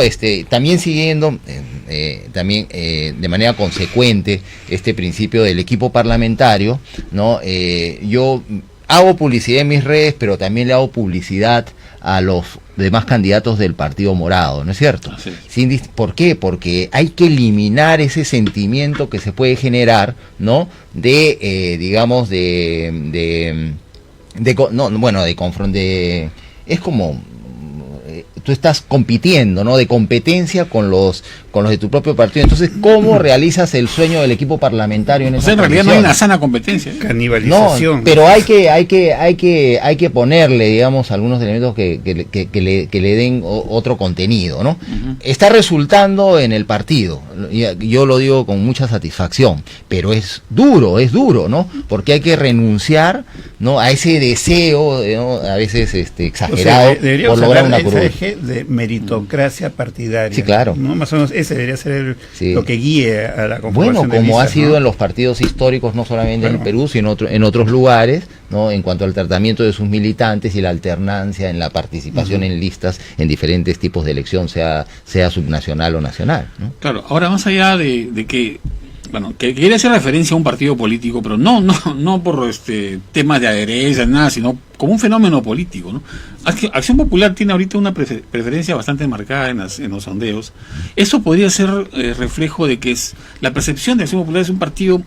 también siguiendo de manera consecuente este principio del equipo parlamentario, ¿no? Yo hago publicidad en mis redes, pero también le hago publicidad a los demás candidatos del Partido Morado, ¿no es cierto? ¿Por qué? Porque hay que eliminar ese sentimiento que se puede generar, ¿no? Es como tú estás compitiendo, ¿no? De competencia con los de tu propio partido. Entonces, ¿cómo realizas el sueño del equipo parlamentario en esa en realidad no hay una sana competencia. Canibalización. No, pero hay que ponerle, digamos, algunos elementos que le den otro contenido, ¿no? Está resultando en el partido. Yo lo digo con mucha satisfacción, pero es duro, ¿no? Porque hay que renunciar, ¿no? A ese deseo, ¿no? A veces exagerado, por lograr una curul. De meritocracia partidaria. Sí, claro. ¿No? Más o menos ese debería ser lo que guíe a la conformación como de listas, ha sido, ¿no? En los partidos históricos, no solamente en Perú, sino en otros lugares, ¿no? En cuanto al tratamiento de sus militantes y la alternancia en la participación en listas en diferentes tipos de elección, sea subnacional o nacional, ¿no? Claro, ahora más allá de que, bueno, que quiere hacer referencia a un partido político, pero no por temas de adherencia, nada, sino como un fenómeno político, ¿no? Acción Popular tiene ahorita una preferencia bastante marcada en los sondeos. Eso podría ser reflejo de que la percepción de Acción Popular es un partido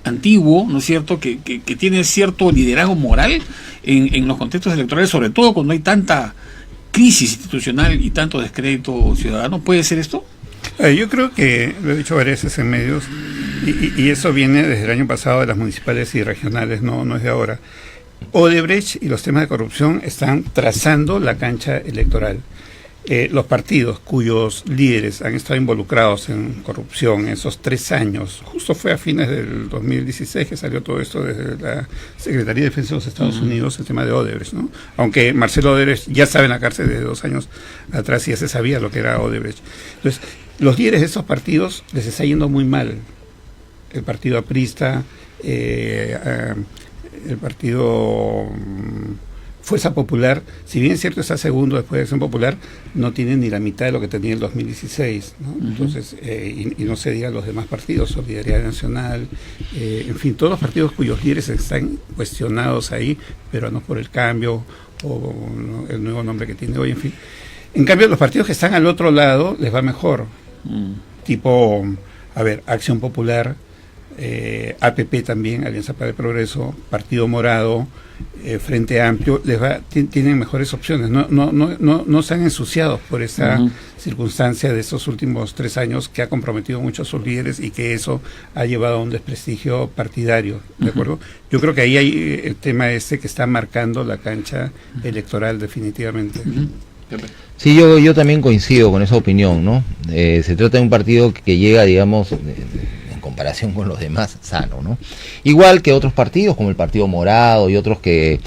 antiguo, ¿no es cierto?, que tiene cierto liderazgo moral en los contextos electorales, sobre todo cuando hay tanta crisis institucional y tanto descrédito ciudadano. ¿Puede ser esto? Yo creo que, lo he dicho varias veces en medios, y eso viene desde el año pasado de las municipales y regionales, no es de ahora. Odebrecht y los temas de corrupción están trazando la cancha electoral. Los partidos cuyos líderes han estado involucrados en corrupción en esos 3 años, justo fue a fines del 2016 que salió todo esto desde la Secretaría de Defensa de los Estados Unidos, el tema de Odebrecht, ¿no? Aunque Marcelo Odebrecht ya estaba en la cárcel desde 2 años atrás y ya se sabía lo que era Odebrecht. Entonces, los líderes de esos partidos les está yendo muy mal. El partido aprista, el partido Fuerza Popular, si bien es cierto está segundo después de Acción Popular, no tiene ni la mitad de lo que tenía en el 2016, ¿no? Entonces, y no se diga los demás partidos, Solidaridad Nacional, en fin, todos los partidos cuyos líderes están cuestionados ahí, pero no por el cambio o el nuevo nombre que tiene hoy, en fin. En cambio, los partidos que están al otro lado les va mejor, tipo, Acción Popular, APP también, Alianza para el Progreso, Partido Morado, Frente Amplio, tienen mejores opciones, no se han ensuciado por esa circunstancia de estos últimos 3 años que ha comprometido mucho a sus líderes y que eso ha llevado a un desprestigio partidario, ¿de acuerdo? Yo creo que ahí hay el tema que está marcando la cancha electoral definitivamente. Sí, yo también coincido con esa opinión, ¿no? Se trata de un partido que llega, digamos, en comparación con los demás, sano, ¿no? Igual que otros partidos, como el Partido Morado y otros que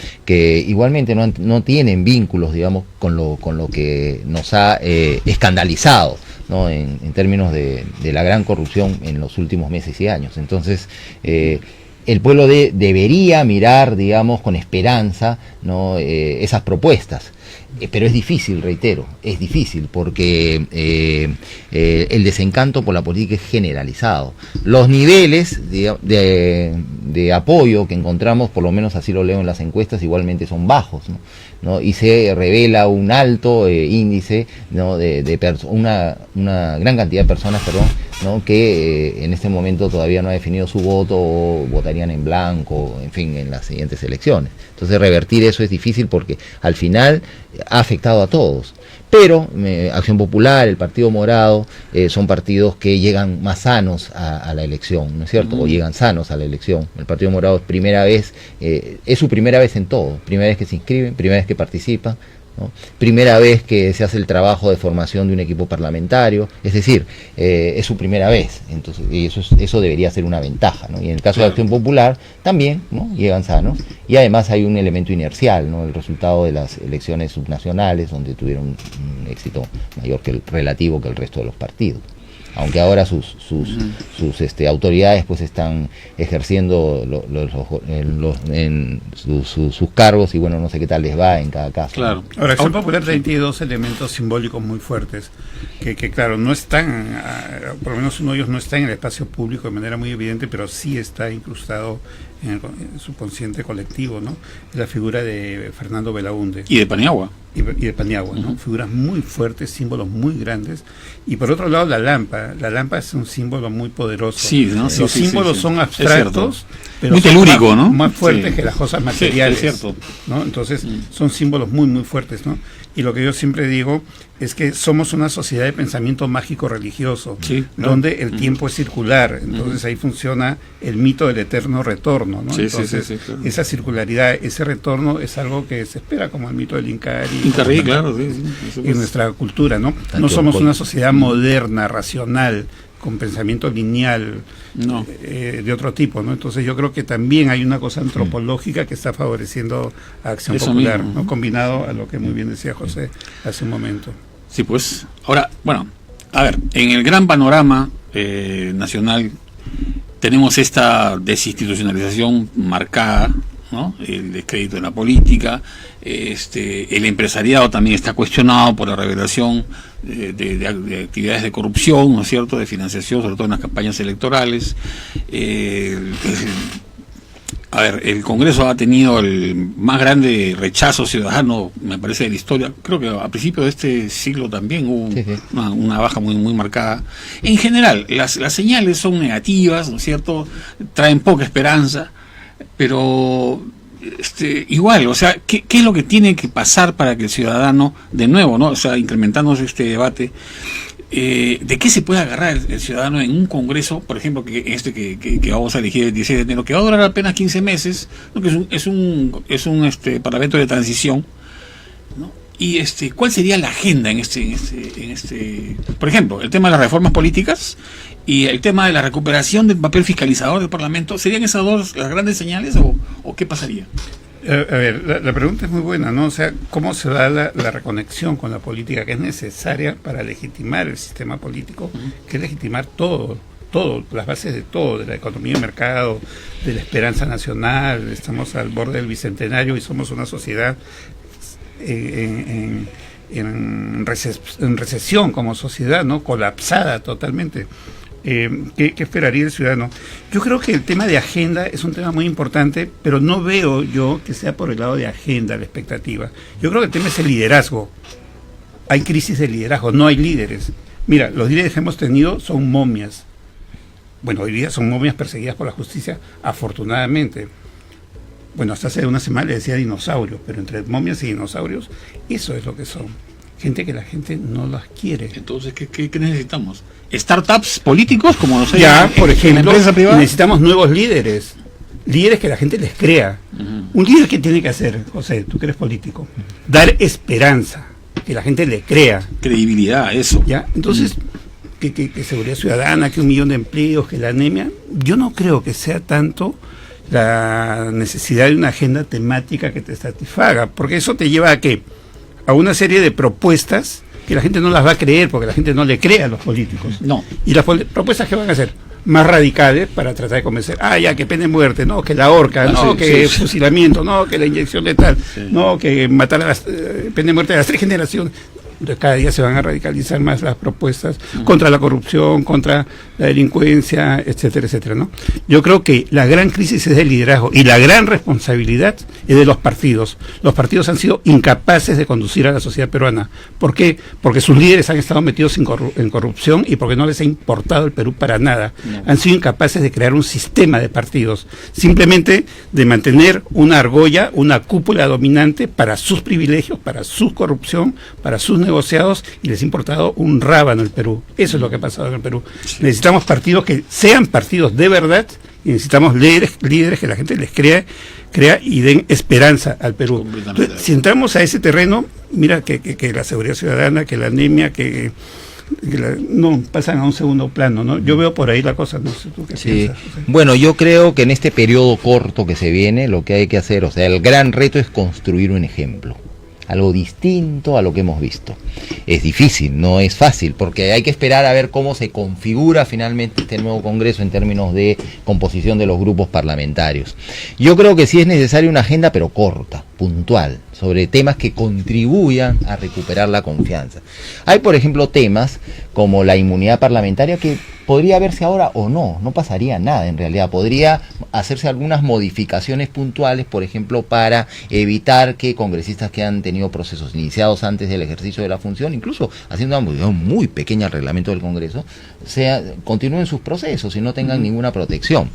igualmente no tienen vínculos, digamos, con lo que nos ha escandalizado, ¿no? En términos de la gran corrupción en los últimos meses y años. Entonces, el pueblo debería mirar, digamos, con esperanza, ¿no? Esas propuestas. Pero es difícil, reitero, es difícil porque el desencanto por la política es generalizado. Los niveles de apoyo que encontramos, por lo menos así lo leo en las encuestas, igualmente son bajos, ¿no? Y se revela un alto índice, ¿no? una gran cantidad de personas, ¿no? Que en este momento todavía no ha definido su voto o votarían en blanco, en fin, en las siguientes elecciones. Entonces revertir eso es difícil porque al final ha afectado a todos. Pero Acción Popular, el Partido Morado, son partidos que llegan más sanos a la elección, ¿no es cierto? O llegan sanos a la elección. El Partido Morado es primera vez, es su primera vez en todo. Primera vez que se inscriben, primera vez que participan, ¿no? Primera vez que se hace el trabajo de formación de un equipo parlamentario, es decir, es su primera vez, entonces, y eso debería ser una ventaja, ¿no? Y en el caso de Acción Popular también, ¿no? Llegan sanos, y además hay un elemento inercial, ¿no? El resultado de las elecciones subnacionales, donde tuvieron un éxito mayor relativo que el resto de los partidos. Aunque ahora sus autoridades pues están ejerciendo sus cargos y bueno, no sé qué tal les va en cada caso. Claro. Ahora, Acción Popular tiene dos elementos simbólicos muy fuertes, que claro, no están, por lo menos uno de ellos no está en el espacio público de manera muy evidente, pero sí está incrustado en el subconsciente colectivo, ¿no? La figura de Fernando Belaúnde. Y de Paniagua. Y de Paniagua, ¿no? Figuras muy fuertes, símbolos muy grandes. Y por otro lado, la lámpara. La lámpara es un símbolo muy poderoso. Sí, ¿no? Los símbolos son abstractos, pero muy telúrico, ¿no? Más fuertes que las cosas materiales. Sí, es cierto. ¿No? Entonces, son símbolos muy, muy fuertes, ¿no? Y lo que yo siempre digo es que somos una sociedad de pensamiento mágico-religioso, donde el tiempo es circular. Entonces, ahí funciona el mito del eterno retorno, ¿no? Entonces, claro. Esa circularidad, ese retorno es algo que se espera como el mito del Incarí, claro, en nuestra cultura, ¿no? No somos una sociedad moderna, racional, con pensamiento lineal, de otro tipo, ¿no? Entonces yo creo que también hay una cosa antropológica que está favoreciendo a Acción Popular, ¿no? Combinado a lo que muy bien decía José hace un momento. Sí, pues. Ahora, bueno, a ver, en el gran panorama nacional tenemos esta desinstitucionalización marcada, ¿no? El descrédito de la política, el empresariado también está cuestionado por la revelación de actividades de corrupción, ¿no es cierto?, de financiación, sobre todo en las campañas electorales. A ver, el Congreso ha tenido el más grande rechazo ciudadano, me parece, de la historia. Creo que a principios de este siglo también hubo una baja muy, muy marcada. En general, las señales son negativas, ¿no es cierto?, traen poca esperanza. Pero igual, o sea, ¿qué es lo que tiene que pasar para que el ciudadano, de nuevo, ¿no? O sea, incrementándose este debate, de qué se puede agarrar el ciudadano en un congreso, por ejemplo, que vamos a elegir el 16 de enero, que va a durar apenas 15 meses, ¿no? Que es un parlamento de transición, ¿no? Y ¿cuál sería la agenda en por ejemplo, el tema de las reformas políticas y el tema de la recuperación del papel fiscalizador del Parlamento? ¿Serían esas dos las grandes señales o qué pasaría? A ver, la pregunta es muy buena, ¿no? O sea, ¿cómo se da la reconexión con la política que es necesaria para legitimar el sistema político, que es legitimar todo, las bases de todo, de la economía de mercado, de la esperanza nacional? Estamos al borde del bicentenario y somos una sociedad en recesión como sociedad, ¿no? Colapsada totalmente. ¿Qué esperaría el ciudadano? Yo creo que el tema de agenda es un tema muy importante, pero no veo yo que sea por el lado de agenda la expectativa. Yo creo que el tema es el liderazgo. Hay crisis de liderazgo, no hay líderes. Mira, los líderes que hemos tenido son momias. Bueno, hoy día son momias perseguidas por la justicia, afortunadamente. Bueno, hasta hace una semana le decía dinosaurios, pero entre momias y dinosaurios, eso es lo que son. Gente que la gente no las quiere. Entonces, ¿qué necesitamos? ¿Startups políticos como los hay por ejemplo, en la empresa privada? Necesitamos nuevos líderes que la gente les crea. Un líder, ¿qué tiene que hacer, José? Tú que eres político. Dar esperanza, que la gente le crea. Credibilidad, eso. ¿Ya? Entonces, que seguridad ciudadana, que 1 millón de empleos, que la anemia, yo no creo que sea tanto la necesidad de una agenda temática que te satisfaga, porque eso te lleva a ¿qué? A una serie de propuestas que la gente no las va a creer, porque la gente no le cree a los políticos. No. ¿Y las propuestas qué van a hacer? más radicales para tratar de convencer, ya que pena de muerte, no, que la horca, no, que fusilamiento, no, que la inyección letal, no, que matar a las pena de muerte de las 3 generaciones. Entonces cada día se van a radicalizar más las propuestas contra la corrupción, contra la delincuencia, etcétera, etcétera, ¿no? Yo creo que la gran crisis es del liderazgo y la gran responsabilidad es de los partidos. Los partidos han sido incapaces de conducir a la sociedad peruana. ¿Por qué? Porque sus líderes han estado metidos en corrupción y porque no les ha importado el Perú para nada. Han sido incapaces de crear un sistema de partidos, simplemente de mantener una argolla, una cúpula dominante para sus privilegios, para su corrupción, para sus negociados, y les ha importado un rábano el Perú. Eso es lo que ha pasado en el Perú. Necesitamos partidos que sean partidos de verdad y necesitamos líderes que la gente les crea y den esperanza al Perú. Entonces, si entramos a ese terreno, mira que la seguridad ciudadana, que la anemia, no pasan a un segundo plano, ¿no? Yo veo por ahí la cosa, no sé tú qué piensas. Bueno, yo creo que en este periodo corto que se viene, lo que hay que hacer, o sea, el gran reto es construir un ejemplo, algo distinto a lo que hemos visto. Es difícil, no es fácil, porque hay que esperar a ver cómo se configura finalmente este nuevo Congreso en términos de composición de los grupos parlamentarios. Yo creo que sí es necesaria una agenda, pero corta, puntual, sobre temas que contribuyan a recuperar la confianza. Hay, por ejemplo, temas como la inmunidad parlamentaria que podría verse ahora o no pasaría nada en realidad, podría hacerse algunas modificaciones puntuales, por ejemplo, para evitar que congresistas que han tenido procesos iniciados antes del ejercicio de la función, incluso haciendo una modificación muy pequeña al reglamento del Congreso, continúen sus procesos y no tengan ninguna protección.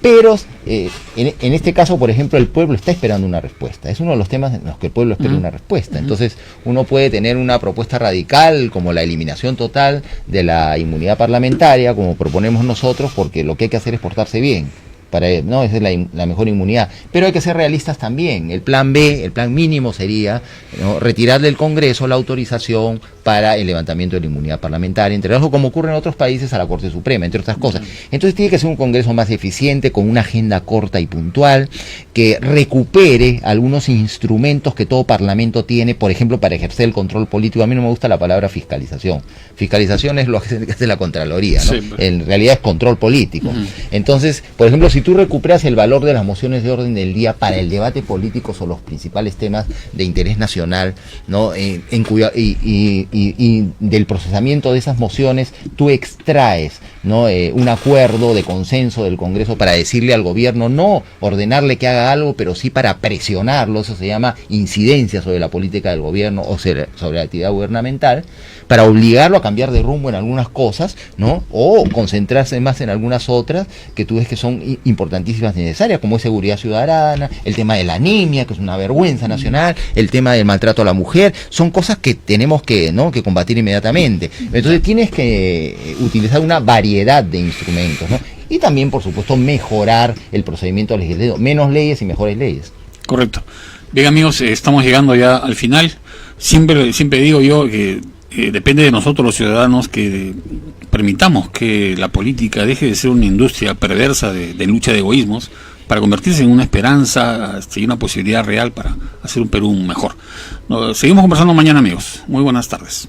Pero en este caso, por ejemplo, el pueblo está esperando una respuesta, es uno de los temas en los que el pueblo espera una respuesta. Entonces uno puede tener una propuesta radical como la eliminación total de la inmunidad parlamentaria, como proponemos nosotros, porque lo que hay que hacer es portarse bien. Esa es la mejor inmunidad, pero hay que ser realistas también. El plan B, el plan mínimo sería, ¿no?, retirar del Congreso la autorización para el levantamiento de la inmunidad parlamentaria, entre otros, como ocurre en otros países, a la Corte Suprema, entre otras cosas. Entonces tiene que ser un Congreso más eficiente, con una agenda corta y puntual, que recupere algunos instrumentos que todo parlamento tiene, por ejemplo, para ejercer el control político. A mí no me gusta la palabra fiscalización. Fiscalización es lo que hace la Contraloría, ¿no? En realidad es control político. Entonces, por ejemplo, si tú recuperas el valor de las mociones de orden del día para el debate político sobre los principales temas de interés nacional, ¿no? Y del procesamiento de esas mociones, tú extraes, ¿no?, un acuerdo de consenso del Congreso para decirle al gobierno, no ordenarle que haga algo, pero sí para presionarlo. Eso se llama incidencia sobre la política del gobierno o sobre la actividad gubernamental, para obligarlo a cambiar de rumbo en algunas cosas, ¿no?, o concentrarse más en algunas otras que tú ves que son importantísimas y necesarias, como es seguridad ciudadana, el tema de la anemia, que es una vergüenza nacional, el tema del maltrato a la mujer. Son cosas que tenemos que combatir inmediatamente. Entonces tienes que utilizar una variedad de instrumentos, ¿no? Y también, por supuesto, mejorar el procedimiento legislativo, menos leyes y mejores leyes. Correcto. Bien, amigos, estamos llegando ya al final. Siempre digo yo que depende de nosotros los ciudadanos que permitamos que la política deje de ser una industria perversa de lucha de egoísmos para convertirse en una esperanza y una posibilidad real para hacer un Perú mejor. Seguimos conversando mañana, amigos. Muy buenas tardes.